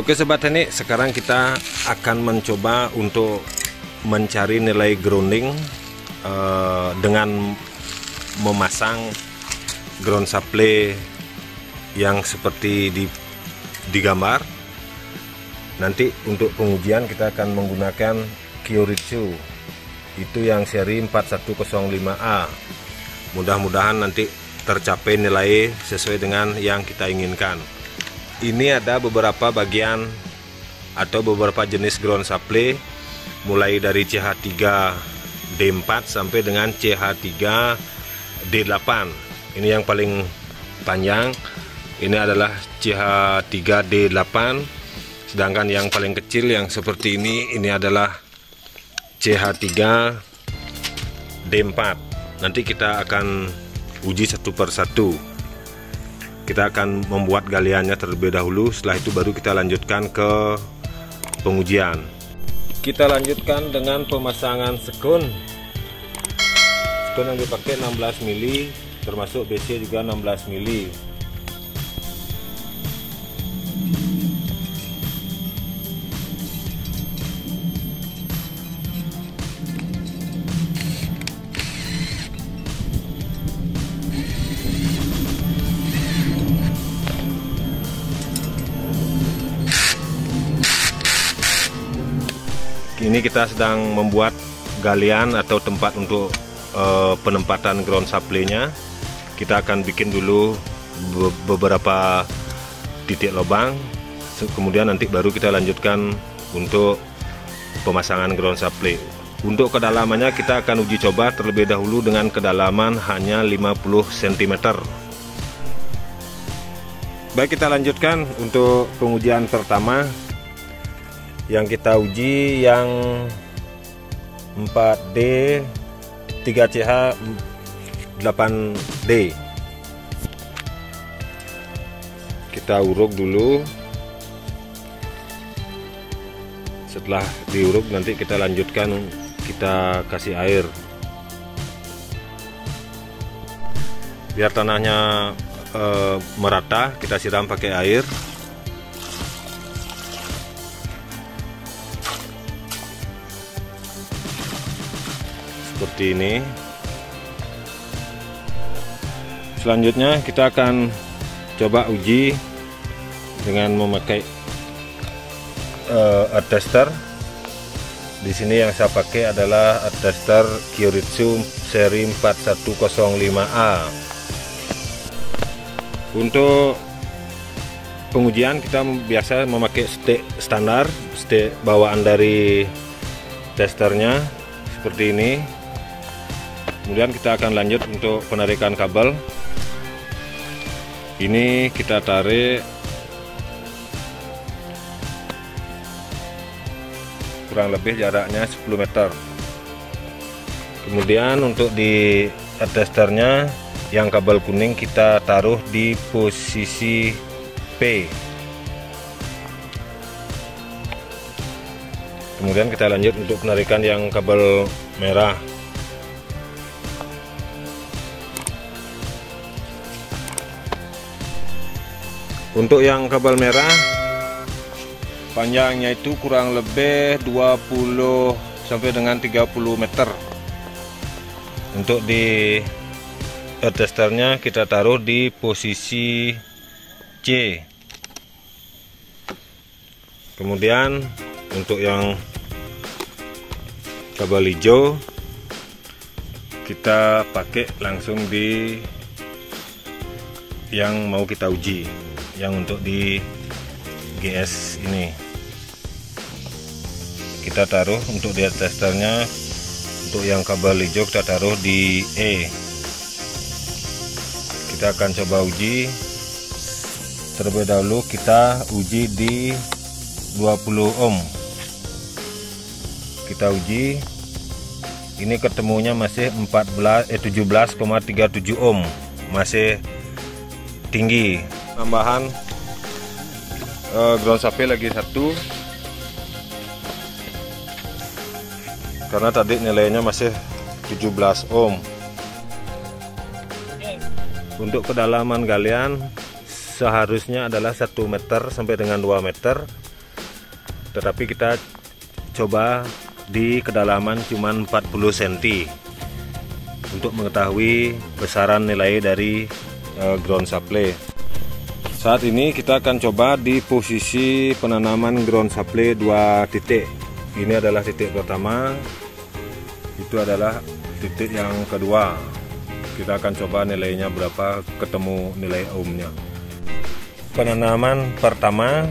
Oke sobat teknik, sekarang kita akan mencoba untuk mencari nilai grounding dengan memasang ground supply yang seperti di gambar. Nanti untuk pengujian kita akan menggunakan Kyoritsu, itu yang seri 4105A. Mudah-mudahan nanti tercapai nilai sesuai dengan yang kita inginkan. Ini ada beberapa bagian atau beberapa jenis ground supply, mulai dari CH3D4 sampai dengan CH3D8. Ini yang paling panjang, ini adalah CH3D8, sedangkan yang paling kecil yang seperti ini adalah CH3D4. Nanti kita akan uji satu persatu. Kita akan membuat galiannya terlebih dahulu, setelah itu baru kita lanjutkan ke pengujian. Kita lanjutkan dengan pemasangan sekun. Sekun yang dipakai 16 mili, termasuk BC juga 16 mili. Ini kita sedang membuat galian atau tempat untuk penempatan ground supply-nya. Kita akan bikin dulu beberapa titik lubang, kemudian nanti baru kita lanjutkan untuk pemasangan ground supply. Untuk kedalamannya kita akan uji coba terlebih dahulu dengan kedalaman hanya 50 cm. Baik, kita lanjutkan untuk pengujian pertama. Yang kita uji yang 4D, 3CH, 8D. Kita uruk dulu. Setelah diuruk nanti kita lanjutkan, kita kasih air. Biar tanahnya merata, kita siram pakai air. Seperti ini. Selanjutnya kita akan coba uji dengan memakai adjuster. Di sini yang saya pakai adalah adjuster Kyoritsu seri 4105A. Untuk pengujian kita biasa memakai stick standar, stick bawaan dari testernya seperti ini. Kemudian kita akan lanjut untuk penarikan kabel. Ini kita tarik kurang lebih jaraknya 10 meter. Kemudian untuk di adjusternya yang kabel kuning kita taruh di posisi P. Kemudian kita lanjut untuk penarikan yang kabel merah. Untuk yang kabel merah panjangnya itu kurang lebih 20 sampai dengan 30 meter. Untuk di adjusternya kita taruh di posisi C. Kemudian untuk yang kabel hijau kita pakai langsung di yang mau kita uji, yang untuk di GS ini kita taruh untuk di adjusternya. Untuk yang kabel hijau kita taruh di E. Kita akan coba uji. Terlebih dahulu kita uji di 20 ohm. Kita uji. Ini ketemunya masih 17,37 ohm. Masih tinggi. Tambahan ground supply lagi satu, karena tadi nilainya masih 17 ohm. Untuk kedalaman galian seharusnya adalah 1 meter sampai dengan 2 meter. tetapi kita coba di kedalaman cuma 40 cm untuk mengetahui besaran nilai dari ground supply. Saat ini kita akan coba di posisi penanaman ground supply 2 titik. Ini adalah titik pertama, itu adalah titik yang kedua. Kita akan coba nilainya berapa, ketemu nilai ohmnya. Penanaman pertama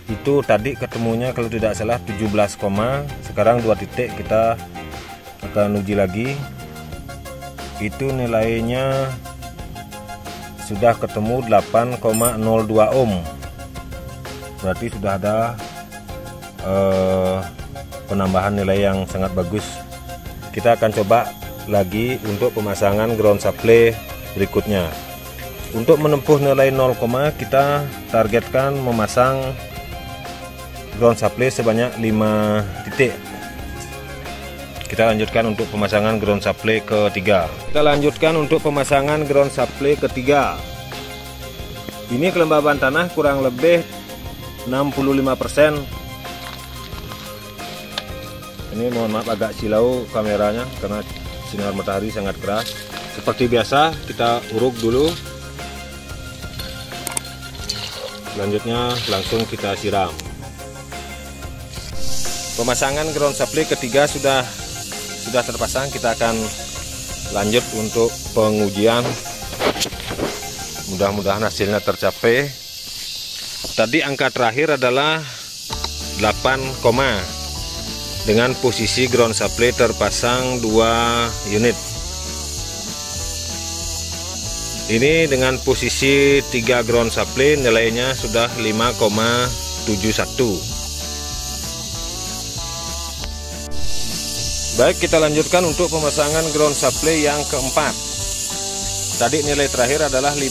itu tadi ketemunya kalau tidak salah 17, sekarang 2 titik kita akan uji lagi. Itu nilainya sudah ketemu 8,02 ohm. Berarti sudah ada penambahan nilai yang sangat bagus. Kita akan coba lagi untuk pemasangan ground supply berikutnya. Untuk menempuh nilai 0, kita targetkan memasang ground supply sebanyak 5 titik. Kita lanjutkan untuk pemasangan ground supply ketiga. Kita lanjutkan untuk pemasangan ground supply ketiga. Ini kelembaban tanah kurang lebih 65%. Ini mohon maaf agak silau kameranya karena sinar matahari sangat keras. Seperti biasa kita uruk dulu. Selanjutnya langsung kita siram. Pemasangan ground supply ketiga sudah terpasang. Kita akan lanjut untuk pengujian. Mudah-mudahan hasilnya tercapai. Tadi angka terakhir adalah 8, dengan posisi ground supply terpasang 2 unit. Ini dengan posisi 3 ground supply nilainya sudah 5,71. Baik, kita lanjutkan untuk pemasangan ground supply yang keempat. Tadi nilai terakhir adalah 5,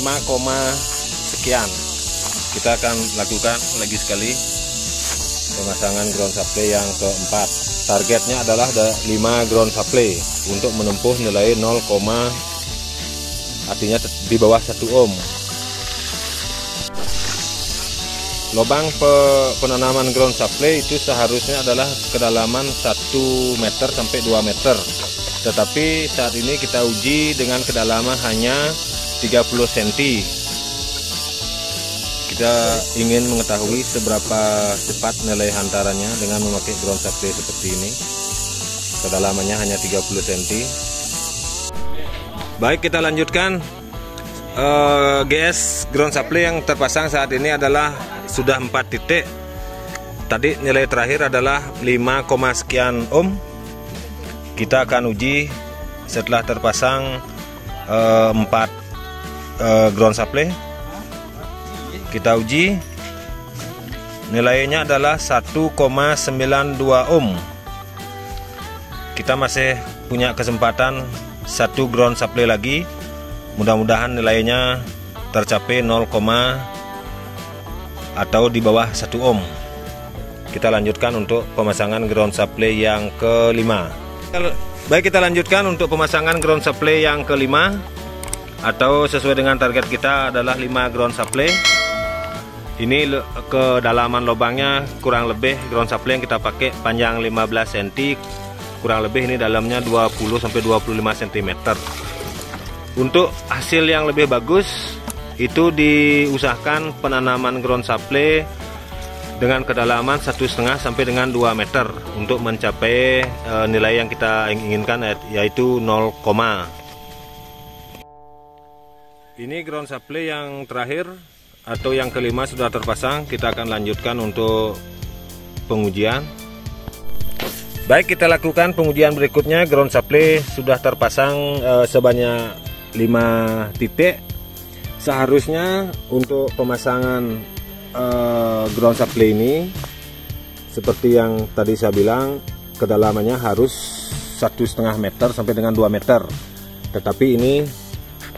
sekian. Kita akan lakukan lagi sekali pemasangan ground supply yang keempat. Targetnya adalah 5 ground supply untuk menempuh nilai 0, artinya di bawah 1 ohm. Lubang penanaman ground supply itu seharusnya adalah kedalaman 1 meter sampai 2 meter. Tetapi saat ini kita uji dengan kedalaman hanya 30 cm. Kita ingin mengetahui seberapa cepat nilai hantarannya dengan memakai ground supply seperti ini. Kedalamannya hanya 30 cm. Baik, kita lanjutkan. GS ground supply yang terpasang saat ini adalah sudah 4 titik. Tadi nilai terakhir adalah 5, sekian ohm. Kita akan uji setelah terpasang 4 ground supply. Kita uji nilainya adalah 1,92 ohm. Kita masih punya kesempatan 1 ground supply lagi. Mudah-mudahan nilainya tercapai 0, atau di bawah 1 ohm. Kita lanjutkan untuk pemasangan ground supply yang kelima. Baik, kita lanjutkan untuk pemasangan ground supply yang kelima, atau sesuai dengan target kita adalah 5 ground supply. Ini kedalaman lubangnya kurang lebih ground supply yang kita pakai panjang 15 cm, kurang lebih ini dalamnya 20 sampai 25 cm. Untuk hasil yang lebih bagus itu diusahakan penanaman ground supply dengan kedalaman 1,5 sampai dengan 2 meter untuk mencapai nilai yang kita inginkan, yaitu 0. Ini ground supply yang terakhir atau yang kelima sudah terpasang. Kita akan lanjutkan untuk pengujian. Baik, kita lakukan pengujian berikutnya. Ground supply sudah terpasang sebanyak 5 titik. Seharusnya untuk pemasangan ground supply ini, seperti yang tadi saya bilang, kedalamannya harus 1,5 meter sampai dengan 2 meter. Tetapi ini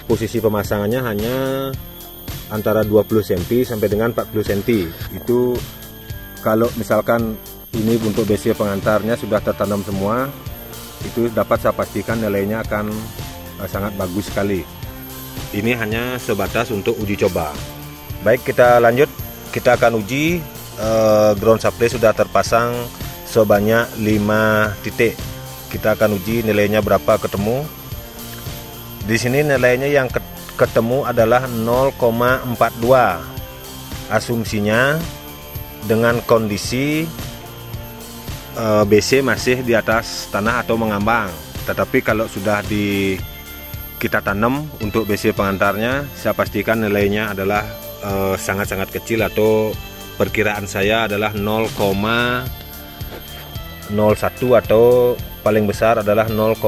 posisi pemasangannya hanya antara 20 cm sampai dengan 40 cm. Itu kalau misalkan ini untuk besi pengantarnya sudah tertanam semua, itu dapat saya pastikan nilainya akan sangat bagus sekali. Ini hanya sebatas untuk uji coba. Baik, kita lanjut. Kita akan uji ground supply sudah terpasang sebanyak 5 titik. Kita akan uji nilainya berapa ketemu. Di sini nilainya yang ketemu adalah 0,42. Asumsinya dengan kondisi BC masih di atas tanah atau mengambang. Tetapi kalau sudah kita tanam untuk BC pengantarnya, saya pastikan nilainya adalah sangat-sangat kecil, atau perkiraan saya adalah 0,01 atau paling besar adalah 0,2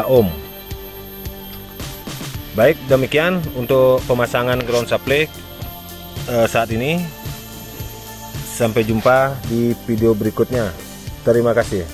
ohm. Baik, demikian untuk pemasangan ground supply saat ini. Sampai jumpa di video berikutnya. Terima kasih.